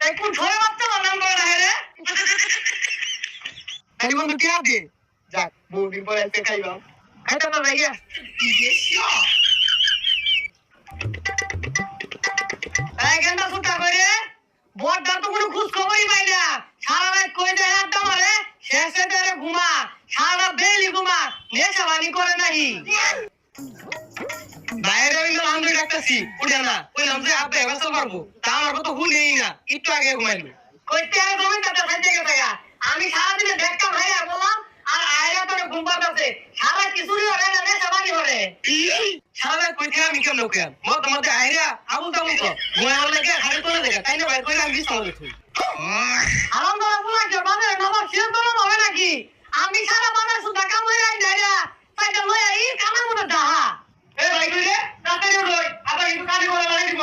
তাই কোন ছোড়ে বাচ্চা নাম করে না রে তাই বন্ধু কে আছে যাক বহুদিন পরে আজকে খাইবাম খাইতাম না ভাইয়া এই গেন্দা সুতা করে বড়দার তো কোনো খোঁজ খবরই পাই না সারা রাত কই দেয় আড্ডা মারে শেষে তারে ঘুমা সারা বেলি ঘুমা নেশা বানি করে নাহি বাইরে হইলো আমি ডাকতেছি উঠে না কইলাম যে আব্বা এবার পারবো তা আমার তো হুলেই না একটু আগে ঘুমাইলো কইতে আর ঘুমাই না সাজে গেছে আমি সারাদিনে দেখতাম ভাইয়া বললাম আর আয়রা তোরে ঘুম পাতাছে সারা কিছুই হবে না নেশা বানি করে সারা কইতে আমি কেন লোকেন মত মতে আয়রা আবুল তাবুল তো ঘুমাইলো লাগে খালি করে দেখা তাই না ভাই কইলা আমি বিছানা দেখি আরাম করা বলা কি মানে নবাব শির তো হবে নাকি আমি সারা বানা সুদা কাম হই নাই না তাই তো লই এই কামের মধ্যে দাহা এ ভাই কইলে রাতে উঠই আবার একটু কাজ করে লাগি দিব